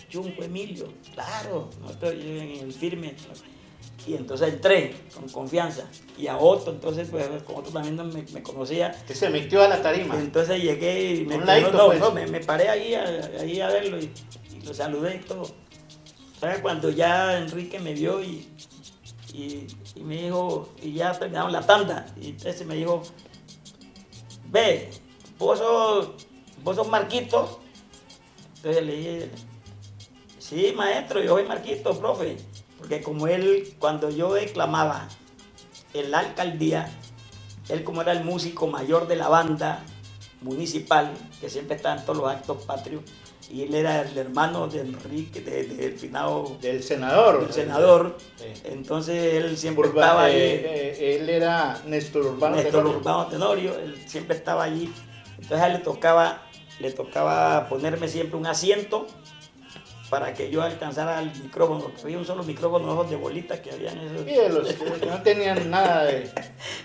Chunco Emilio, claro, no estoy en el firme. Y entonces entré con confianza. Y a Otto, entonces, pues, con Otto también no me conocía. Que se metió a la tarima. Entonces llegué y Un ladito, pues. me paré ahí a verlo y lo saludé y todo. ¿Sabes? Cuando ya Enrique me vio y me dijo, y ya terminaron la tanda, y entonces me dijo, ve, vos sos Marquito. Entonces le dije, sí, maestro, yo soy Marquito, profe. Porque como él, cuando yo declamaba en la alcaldía, él como era el músico mayor de la banda municipal, que siempre está en todos los actos patrios, y él era el hermano de Enrique, del finado... Del senador. Del senador. Sí. Entonces él siempre estaba ahí. Él era Néstor Urbano Tenorio, él siempre estaba allí. Entonces a él le tocaba ponerme siempre un asiento para que yo alcanzara el micrófono, porque había un solo micrófono de bolitas que habían esos. Sí, de los que no tenían nada de...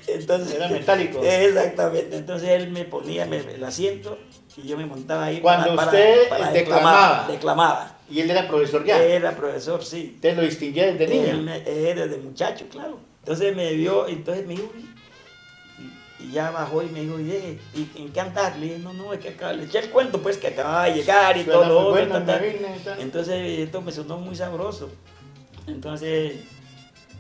Entonces, era metálico. Exactamente, entonces él me ponía el asiento y yo me montaba ahí cuando usted declamaba. Declamaba. Y él era profesor ya. Era profesor, sí. ¿Usted lo distinguía desde niño? Desde muchacho, claro. Entonces me vio, entonces me dijo, y ya bajó y me dijo, ¿y en qué andás? Le dije, no, es que le eché el cuento, pues, que acababa de llegar y todo lo otro. Entonces esto me sonó muy sabroso. Entonces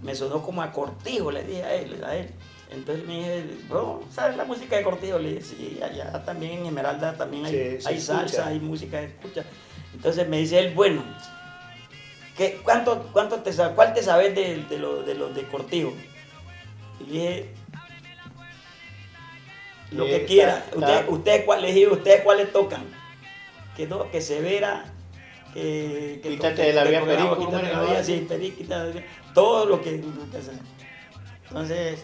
me sonó como a Cortijo, le dije a él. Entonces me dije, bro, ¿sabes la música de Cortijo? Le dije, sí, allá también en Esmeralda también hay salsa, hay música de escucha. Entonces me dice él, bueno, ¿cuál te sabes de los de Cortijo? Y le dije, lo que quiera. ¿Ustedes cuáles tocan? Que Severa, Quítate de la vía Perico, todo lo que sea. Entonces,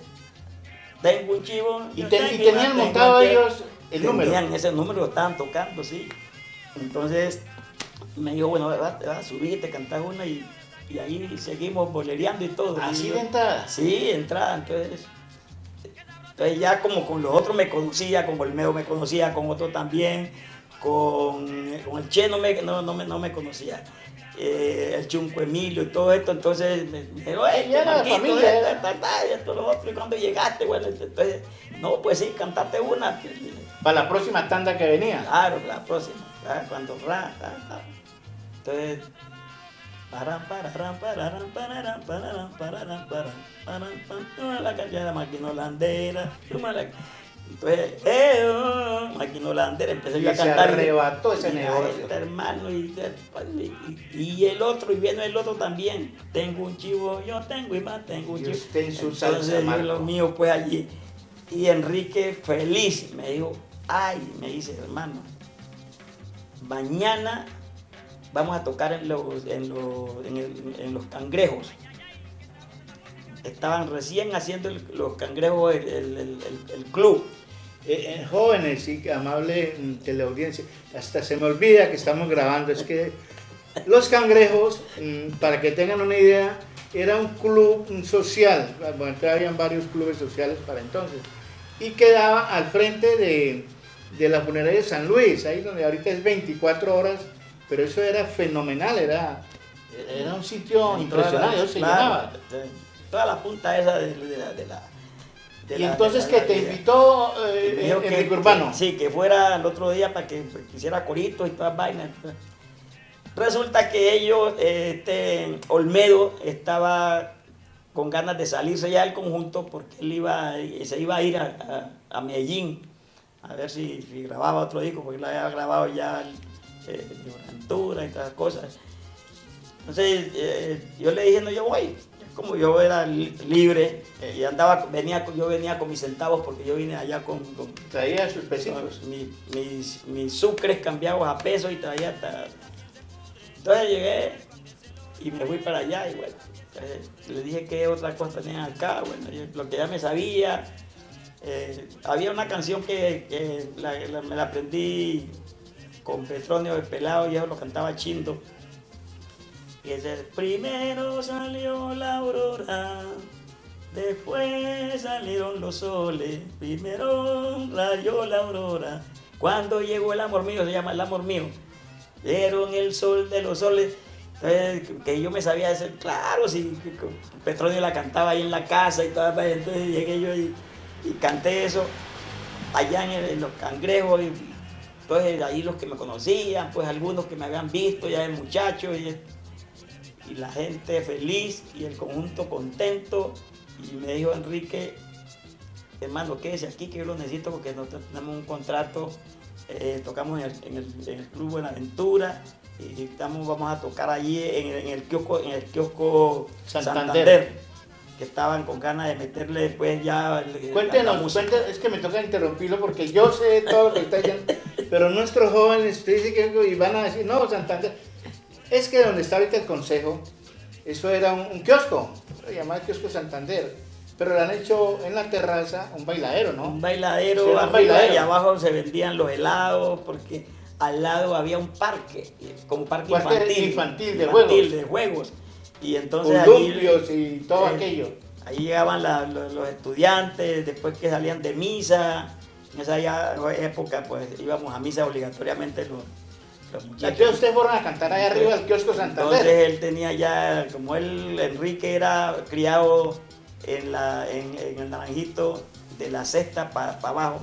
tengo un chivo. ¿Y tenían montado ellos el número? Tenían ese número, lo estaban tocando, sí. Entonces, me dijo, bueno, va a subir, te cantas una y ahí seguimos bolereando y todo. ¿Así de entrada? Sí, entrada, entonces ya como con los otros me conocía, con Olmedo me conocía, con otros también, con el Che no me conocía, el Chunco Emilio y todo esto, entonces me dijeron, ya era Marquito, familia, esto, lo otro, y cuando llegaste, bueno, entonces, no, pues sí, cantate una. Para la próxima tanda que venía. Claro, la próxima, cuando entonces... la canción de Máquina Holandera. Entonces, Máquina Holandera, empecé yo a cantar. Se arrebató ese negocio. Hermano, y el otro, y viene el otro también. Tengo un chivo, yo tengo y más tengo un chivo. Y usted en su salsa, entonces, lo mío, pues allí. Y Enrique, feliz, me dijo, me dice, hermano, mañana vamos a tocar en los Cangrejos. Estaban recién haciendo los Cangrejos el club. Jóvenes y amable teleaudiencia, hasta se me olvida que estamos grabando, es que los Cangrejos, para que tengan una idea, era un club social, bueno, habían varios clubes sociales para entonces, y quedaba al frente de la funeraria de San Luis, ahí donde ahorita es 24 horas, pero eso era fenomenal, era un sitio impresionante, se llenaba. Toda la punta esa y entonces que te invitó Enrique Urbano. Sí, que fuera el otro día para que hiciera coritos y todas vainas. Resulta que ellos, Olmedo estaba con ganas de salirse ya del conjunto porque él se iba a ir a Medellín a ver si grababa otro disco, porque él había grabado ya Aventura y todas las cosas. Entonces yo le dije, no, yo voy. Como yo era libre y yo venía con mis centavos porque yo vine allá traía sus pesitos, mis sucres cambiados a pesos y traía hasta... Entonces llegué y me fui para allá y bueno, le dije que otra cosa tenían acá, bueno, lo que ya me sabía. Había una canción que me la aprendí con Petronio de Pelado y eso lo cantaba Chindo. Y ese, primero salió la aurora Después salieron los soles, primero rayó la aurora. Cuando llegó el amor mío, se llama el amor mío. Vieron el sol de los soles. Entonces, que yo me sabía eso, claro, si Petronio la cantaba ahí en la casa y todo, entonces llegué yo y canté eso allá en los Cangrejos. Y entonces ahí los que me conocían, pues algunos que me habían visto ya de muchacho y la gente feliz y el conjunto contento. Y me dijo Enrique, hermano, quédese aquí que yo lo necesito porque nosotros tenemos un contrato, tocamos en el Club Buenaventura y vamos a tocar allí en el kiosco Santander, que estaban con ganas de meterle después ya... Cuéntenos, es que me toca interrumpirlo porque yo sé todo lo que está diciendo, pero nuestros jóvenes dicen que y van a decir, no, Santander, es que donde está ahorita el consejo, eso era un kiosco, se llamaba kiosco Santander, pero le han hecho en la terraza un bailadero, ¿no? Un bailadero, sí, arriba bailadero. Y abajo se vendían los helados, porque al lado había un parque, como parque infantil de juegos. Y entonces columpios y todo aquello. Ahí llegaban los estudiantes, después que salían de misa. En esa época pues íbamos a misa obligatoriamente los muchachos. Entonces ustedes fueron a cantar allá arriba al kiosco Santander. Entonces él tenía ya, como Enrique era criado en el Naranjito de la Sexta para abajo,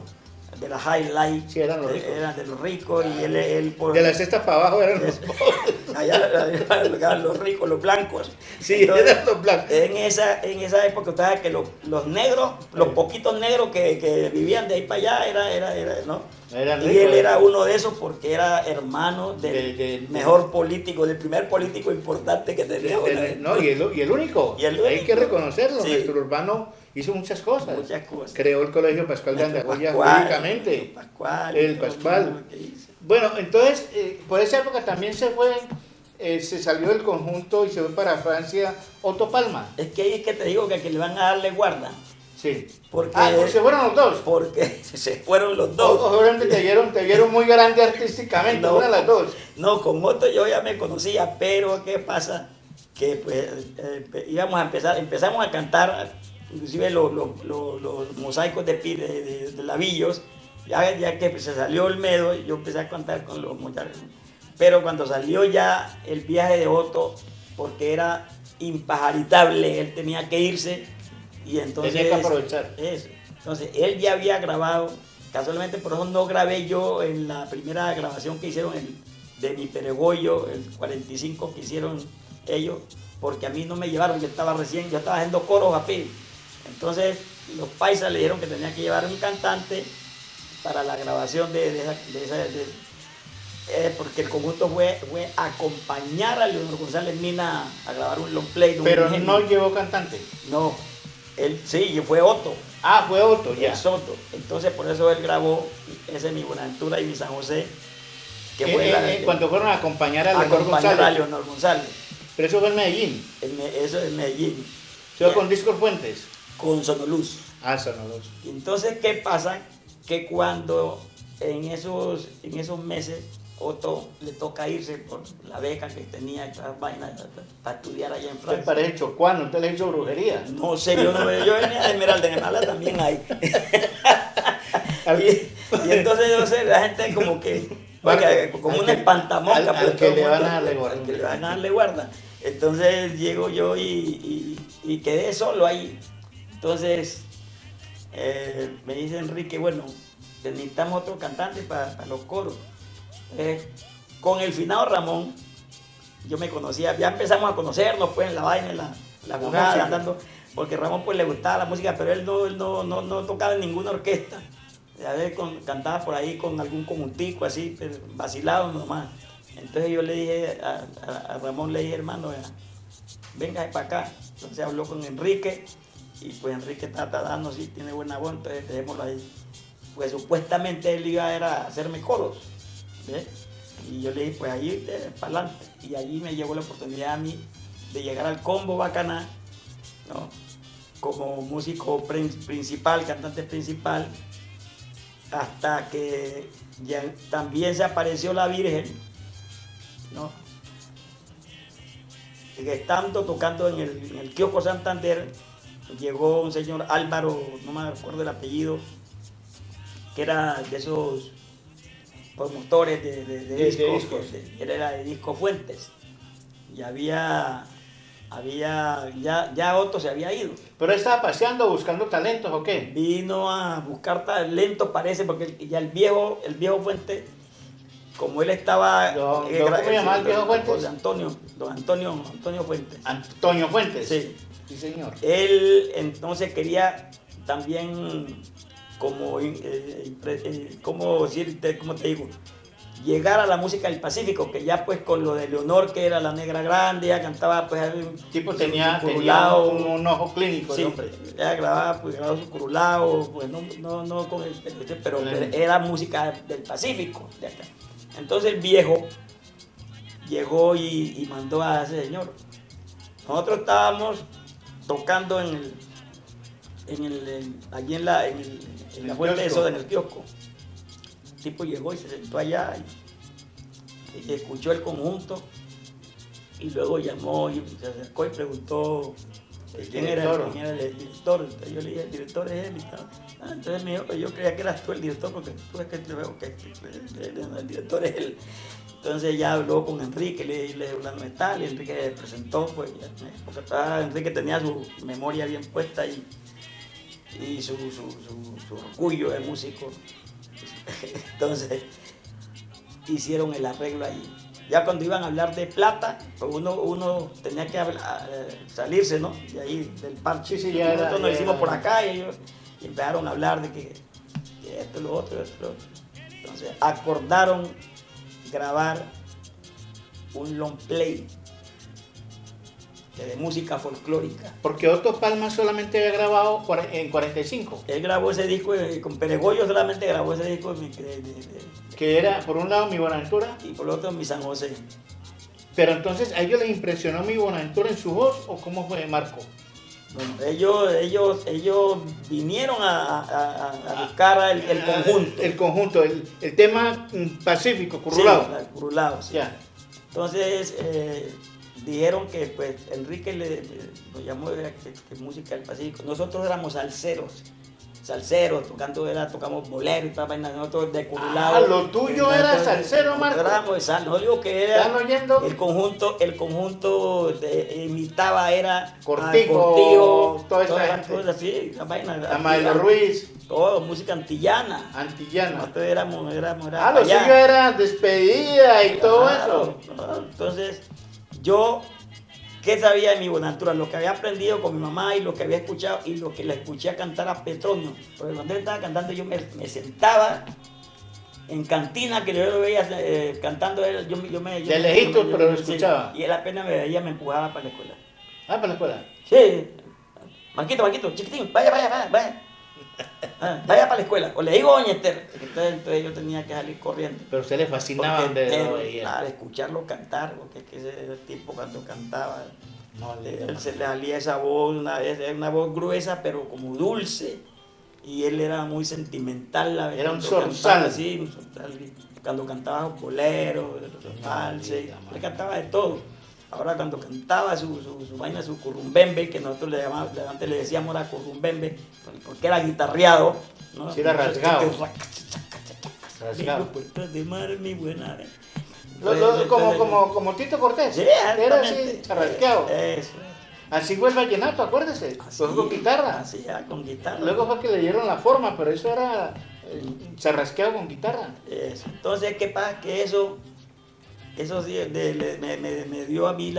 de la Highlight, sí, eran los ricos. Eran de los ricos y él por, de la Sexta para abajo eran los pobres. Allá los ricos, los blancos. Sí, entonces, eran los blancos. En esa época, usted sabe que los negros, los poquitos negros que vivían de ahí para allá, ¿no? Eran y ricos, él era uno de esos porque era hermano del mejor político, del primer político importante que tenía. No, y el único. Hay que reconocerlo. Sí. Nuestro urbano hizo muchas cosas. Muchas cosas. Creó el Colegio Pascual de Andagoya jurídicamente. El Pascual. Bueno, entonces, por esa época también se salió del conjunto y se fue para Francia Otto Palma. Es que ahí es que te digo que le van a darle guarda. Sí. Porque, pues se fueron los dos. Porque se fueron los dos. Obviamente te vieron muy grande artísticamente, no, una de las dos. No, con Otto yo ya me conocía, pero ¿qué pasa? Que pues empezamos a cantar, inclusive los mosaicos de Lavillos, ya que se salió Olmedo, yo empecé a cantar con los muchachos. Pero cuando salió ya el viaje de Otto, porque era impajaritable, él tenía que irse. Y entonces, tenía que aprovechar. Eso. Entonces, él ya había grabado, casualmente por eso no grabé yo en la primera grabación que hicieron de Mi Peregollo, el 45 que hicieron ellos, porque a mí no me llevaron, yo estaba haciendo coros a pie. Entonces, los paisas le dijeron que tenía que llevar un cantante para la grabación porque el conjunto fue a acompañar a Leonor González Mina a grabar un long play. Pero no llevó cantante. No. Él, sí, fue Otto. Ah, fue Otto, ya. Es Otto. Entonces, por eso él grabó ese Mi Buenaventura y Mi San José. Que fue cuando fueron a acompañar a Leonor González. Pero eso fue en Medellín. Eso es en Medellín. ¿Eso con Discos Fuentes? Con Sonoluz. Ah, Sonoluz. Entonces, ¿qué pasa? Que cuando en esos meses Otto le toca irse por la beca que tenía, estas vainas para estudiar allá en Francia. ¿Te parece chocuano? ¿Usted le hizo brujería? No sé, yo venía de Esmeralda, en Esmeralda también hay. y entonces yo sé, la gente como que, como una espantamosca. Al que le van a darle guarda. Al que le van a darle guarda. Entonces llego yo y quedé solo ahí. Entonces me dice Enrique, bueno, necesitamos otro cantante para los coros. Con el finado Ramón, yo me conocía, ya empezamos a conocernos pues en la vaina, en la jugada, andando, porque Ramón pues le gustaba la música, pero él no tocaba en ninguna orquesta. A veces cantaba por ahí con algún conjuntico así, pero vacilado nomás. Entonces yo le dije a Ramón, le dije, hermano, venga para acá. Entonces habló con Enrique, y pues Enrique está dando, sí, tiene buena voz, entonces dejémoslo ahí. Pues supuestamente él iba a hacerme coros. ¿Ves? Y yo le dije, pues ahí para adelante. Y allí me llegó la oportunidad a mí de llegar al Combo Bacaná, ¿no? Como músico principal, cantante principal, hasta que ya también se apareció la Virgen, ¿no? Estando tocando en el kiosco Santander, llegó un señor Álvaro, no me acuerdo el apellido, que era de esos promotores de discos, era de Disco Fuentes. Y ya Otto se había ido. ¿Pero él estaba paseando buscando talentos o qué? Vino a buscar talentos, parece, porque ya el viejo Fuentes, como él estaba... ¿Cómo se llamaba el viejo Fuentes? Don Antonio Fuentes. Antonio Fuentes. Sí. Sí, señor. Él entonces quería también, ¿cómo decirte, cómo te digo? Llegar a la música del Pacífico, que ya pues con lo de Leonor, que era la negra grande, ya cantaba pues... Tipo tenía un ojo clínico, sí, hombre. Ya grababa su curulao, pues no con pero era música del Pacífico, de acá. Entonces el viejo llegó y mandó a ese señor. Nosotros estábamos tocando allí en la fuente de soda, en el kiosco. El tipo llegó y se sentó allá y escuchó el conjunto y luego llamó y se acercó y preguntó quién era el director. Entonces yo le dije, el director es él y tal. Entonces me dijo, yo creía que eras tú el director porque tú es que te veo que el director es él. Entonces ya habló con Enrique, le dijo, no está, y Enrique le presentó, pues, porque Enrique tenía su memoria bien puesta y su orgullo de músico. Entonces hicieron el arreglo ahí. Ya cuando iban a hablar de plata, pues uno tenía que salirse, ¿no? De ahí, del parche. Sí, nosotros nos hicimos por acá y ellos empezaron a hablar de que esto, lo otro. Entonces acordaron grabar un long play de música folclórica. Porque Otto Palma solamente había grabado en 45. Él grabó ese disco, con Peregollo solamente grabó ese disco que era, por un lado, Mi Buenaventura. Y por otro, Mi San José. Pero entonces, ¿a ellos les impresionó Mi Buenaventura en su voz o cómo fue, Marco? Bueno, ellos vinieron a buscar el conjunto. El conjunto, el tema pacífico, curulao. Sí, el curulao, sí. Ya. Entonces, dijeron que pues Enrique nos llamó de música del Pacífico. Nosotros éramos salseros, tocamos bolero y toda vaina, nosotros de curulao. Ah, lo tuyo era salsero, Marco. No digo que era. ¿Están oyendo? El conjunto imitaba, era Cortijo, toda esa gente. Cosas así, esa vaina. Amaelo Ruiz. Todo, música antillana. Nosotros éramos lo suyo era despedida y todo eso. ¿No? Entonces, yo, ¿qué sabía de Mi Buenaventura? Lo que había aprendido con mi mamá y lo que había escuchado y lo que la escuché a cantar a Petronio. Porque cuando él estaba cantando yo me sentaba en cantina, que yo lo veía cantando él, de lejitos, pero lo escuchaba. Y él apenas me veía, me empujaba para la escuela. Ah, para la escuela. Sí. Marquito, chiquitín, vaya. Vaya para la escuela. O le digo, doña Esther. Entonces yo tenía que salir corriendo. Pero a usted le fascinaba claro, escucharlo cantar, porque ese tipo cuando cantaba, él se le salía esa voz, una voz gruesa, pero como dulce. Y él era muy sentimental. Era un zorzal. Sí, un zorzal. Cuando cantaba boleros, valses, le cantaba de todo. Ahora cuando cantaba su vaina, su currumbembe, que nosotros antes le decíamos era currumbembe, porque era guitarreado, ¿no? Sí, era rasgado. De mar, mi buena. Como Tito Cortés. Sí, era así, rasgado. Eso. Así fue el vallenato, acuérdese. Fue con guitarra. Así era, con guitarra. Luego fue que le dieron la forma, pero eso era charrasqueado con guitarra. Eso. Entonces, ¿qué pasa? Que eso sí, me dio a mí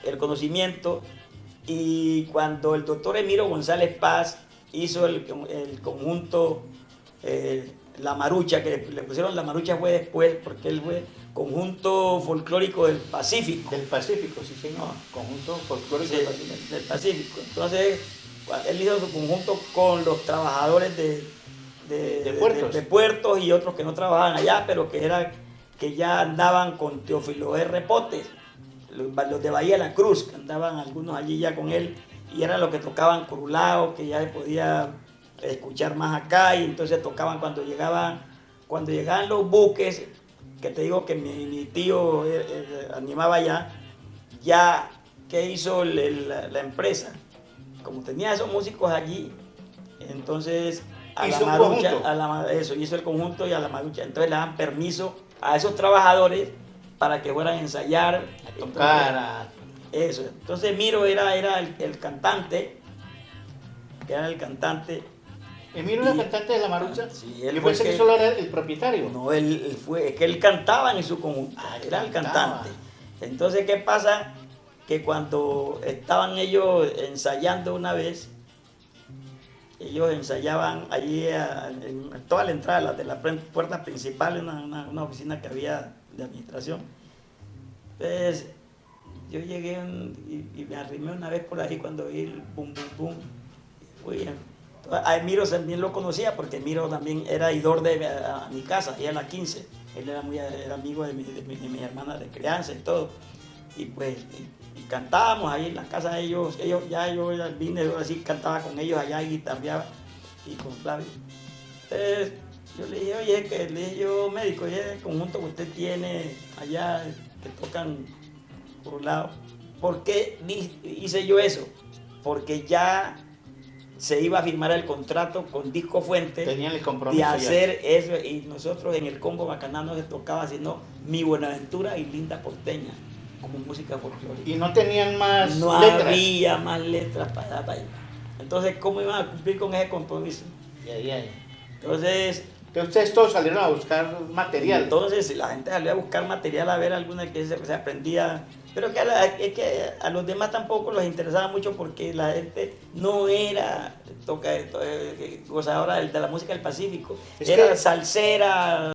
el conocimiento, y cuando el doctor Emiro González Paz hizo el conjunto La Marucha, que le pusieron La Marucha fue después, porque él fue conjunto folclórico del Pacífico. Del Pacífico, sí señor. Conjunto folclórico del Pacífico. Entonces, él hizo su conjunto con los trabajadores de puertos y otros que no trabajaban allá, pero que ya andaban con Teófilo R. Potes, los de Bahía de la Cruz, que andaban algunos allí ya con él, y eran los que tocaban curulao, que ya se podía escuchar más acá, y entonces tocaban cuando llegaban los buques, que te digo que mi tío animaba ya que hizo la empresa, como tenía esos músicos allí, entonces a Hizo la un Marucha, conjunto. eso, hizo el conjunto y a la Marucha, entonces le dan permiso a esos trabajadores para que fueran a ensayar, Tocar. eso. Entonces Miro era el cantante, era el cantante. Emilio era Y- cantante de la Marucha. Sí, él Yo fue pensé el que que- solo era el propietario. No, él fue, es que él cantaba en su conjunto, era el cantaba. cantante. Entonces, ¿qué pasa? Que cuando estaban ellos ensayando una vez, ellos ensayaban allí en toda la entrada de la puerta principal, una oficina que había de administración. Entonces, yo llegué y me arrimé una vez por ahí cuando vi el bum, bum, bum. Fui a Miro también lo conocía porque Miro también era idor a mi casa, y a la 15. Él era amigo de mi hermana de crianza y todo. Y pues y cantábamos ahí en la casa de ellos. Yo ya vine así, cantaba con ellos allá y guitarreaba y con Flavio. Entonces yo le dije, oye, le dije yo, médico, oye, el conjunto que usted tiene allá, que tocan por un lado, ¿por qué hice yo eso? Porque ya se iba a firmar el contrato con Disco Fuente Tenían el de compromiso ya. hacer eso, y nosotros en el combo Bacaná no se tocaba sino Mi Buenaventura y Linda Porteña como música folclórica. Y no tenían más No letras. había más letras para allá. Entonces, ¿cómo iban a cumplir con ese compromiso? Entonces Entonces, ustedes todos salieron a buscar material. entonces la gente salió a buscar material a ver alguna que se aprendía. Pero que es que a los demás tampoco les interesaba mucho porque la gente no era gozadora de la música del Pacífico. Es Era que- salsera.